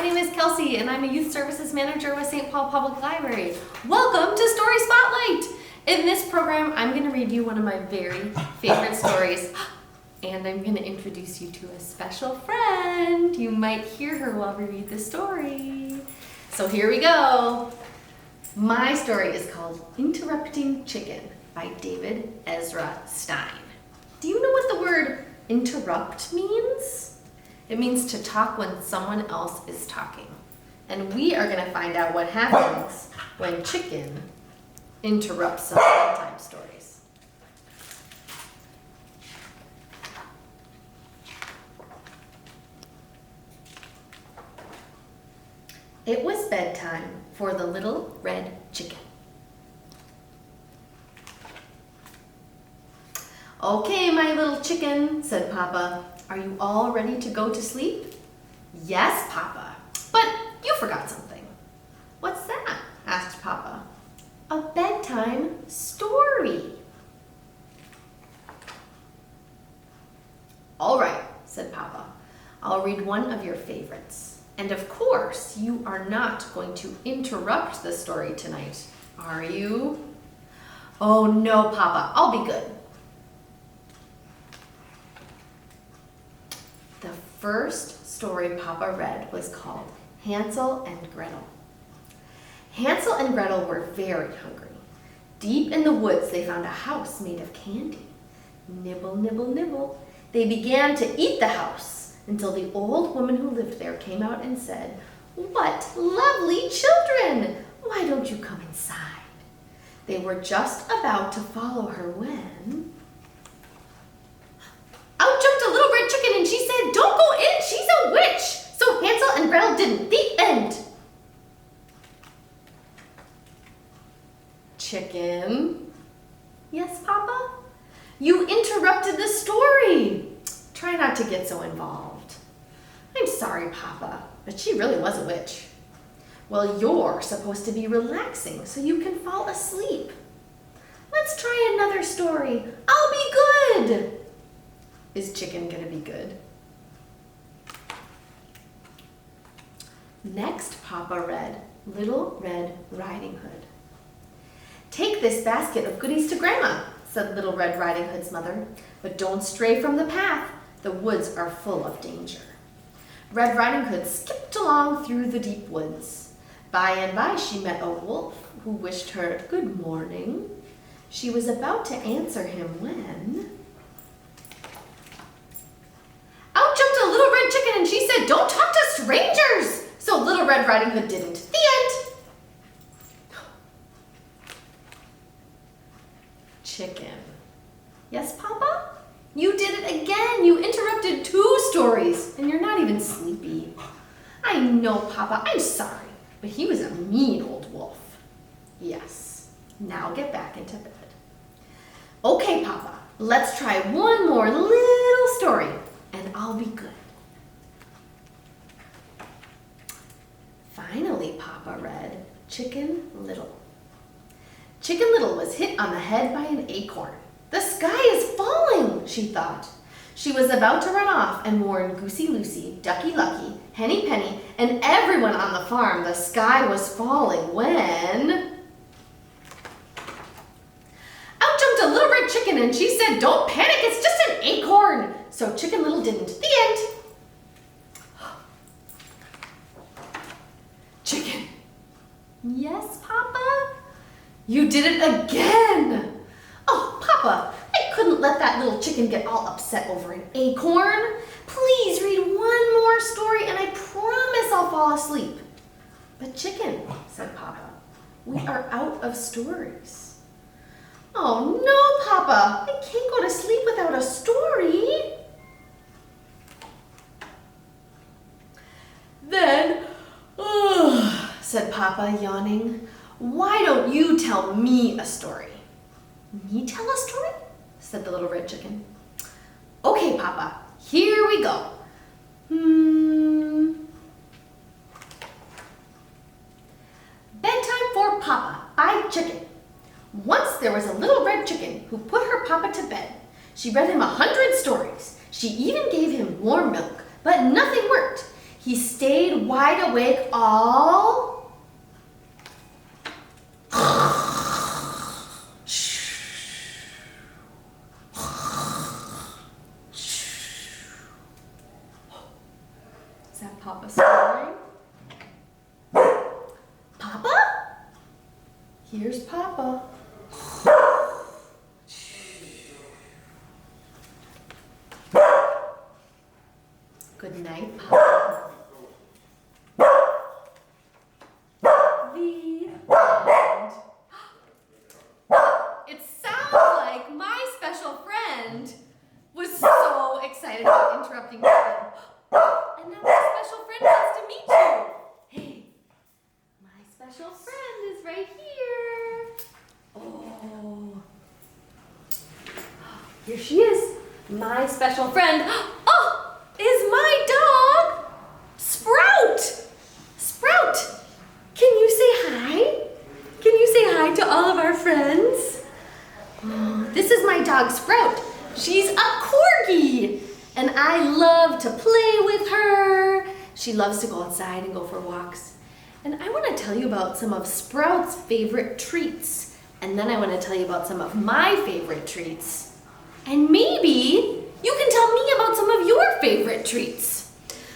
name is Kelsey and I'm a Youth Services Manager with St. Paul Public Library. Welcome to Story Spotlight! In this program, I'm going to read you one of my very favorite stories, and I'm going to introduce you to a special friend. You might hear her while we read the story. So here we go. My story is called Interrupting Chicken by David Ezra Stein. Do you know what the word interrupt means? It means to talk when someone else is talking. And we are going to find out what happens when chicken interrupts some bedtime stories. It was bedtime for the little red chicken. "Okay, my little chicken," said Papa. "Are you all ready to go to sleep?" "Yes, Papa. But you forgot something." "What's that?" asked Papa. "A bedtime story." "All right," said Papa. "I'll read one of your favorites. And of course, you are not going to interrupt the story tonight, are you?" "Oh no, Papa, I'll be good." The first story Papa read was called Hansel and Gretel. Hansel and Gretel were very hungry. Deep in the woods, they found a house made of candy. Nibble, nibble, nibble. They began to eat the house until the old woman who lived there came out and said, "What lovely children! Why don't you come inside?" They were just about to follow her when out jumped a little red chicken and she said, "Don't go in, she's a witch!" So Hansel and Gretel didn't. The end. "Chicken." "Yes, Papa?" "You interrupted the story. Try not to get so involved." "I'm sorry, Papa, but she really was a witch." "Well, you're supposed to be relaxing so you can fall asleep." "Let's try another story. I'll be good." Is chicken gonna be good? Next, Papa read Little Red Riding Hood. "Take this basket of goodies to Grandma," said Little Red Riding Hood's mother, "but don't stray from the path. The woods are full of danger." Red Riding Hood skipped along through the deep woods. By and by, she met a wolf who wished her good morning. She was about to answer him when out jumped a little red chicken and she said, "Don't talk to strangers!" So Little Red Riding Hood didn't. The end. Chicken. "Yes, Papa?" "You did it again. You interrupted 2 stories and you're not even sleepy." "I know, Papa. I'm sorry, but he was a mean old wolf." "Yes. Now get back into bed." "Okay, Papa. Let's try one more little story and I'll be good." Finally, Papa read Chicken Little. Chicken Little was hit on the head by an acorn. "The sky is falling," she thought. She was about to run off and warn Goosey Lucy, Ducky Lucky, Henny Penny, and everyone on the farm the sky was falling when out jumped a little red chicken and she said, "Don't panic, it's just an acorn." So Chicken Little didn't. The end. Chicken. "Yes, Papa?" "You did it again." "Oh, Papa, I couldn't let that little chicken get all upset over an acorn. Please read one more story and I promise I'll fall asleep." "But Chicken," said Papa, "we are out of stories." "Oh no, Papa, I can't go to sleep without a story." "Then, said Papa, yawning, "why don't you tell me a story?" "Me tell a story?" said the little red chicken. "Okay, Papa, here we go. Bedtime for Papa by Chicken. Once there was a little red chicken who put her Papa to bed. She read him 100 stories. She even gave him warm milk, but nothing worked. He stayed wide awake all... Is that Papa snoring? Papa? Here's Papa. Good night, Papa. The end. It sounds like my special friend was so excited about interrupting him. And now my special friend wants to meet you. Hey, my special friend is right here. Oh, here she is, my special friend. Oh, is my dog, Sprout. Sprout, can you say hi? Can you say hi to all of our friends? Oh, this is my dog, Sprout. She's a corgi, and I love to play with her. She loves to go outside and go for walks. And I want to tell you about some of Sprout's favorite treats. And then I want to tell you about some of my favorite treats. And maybe you can tell me about some of your favorite treats.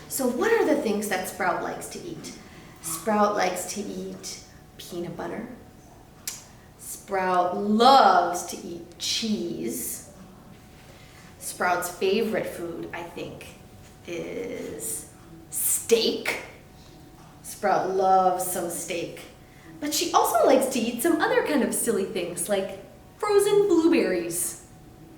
So what are the things that Sprout likes to eat? Sprout likes to eat peanut butter. Sprout loves to eat cheese. Sprout's favorite food, I think, is steak. Sprout loves some steak. But she also likes to eat some other kind of silly things, like frozen blueberries.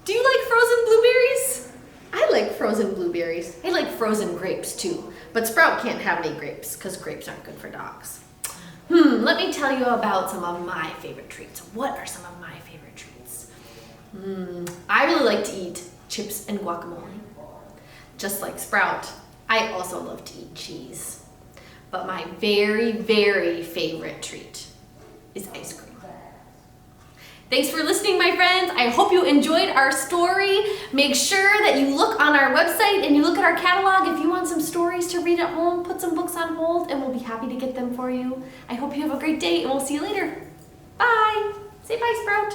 Do you like frozen blueberries? I like frozen blueberries. I like frozen grapes too. But Sprout can't have any grapes, because grapes aren't good for dogs. Let me tell you about some of my favorite treats. What are some of my favorite treats? I really like to eat chips and guacamole. Just like Sprout, I also love to eat cheese. But my very, very favorite treat is ice cream. Thanks for listening, my friends. I hope you enjoyed our story. Make sure that you look on our website and you look at our catalog. If you want some stories to read at home, put some books on hold and we'll be happy to get them for you. I hope you have a great day and we'll see you later. Bye. Say bye, Sprout.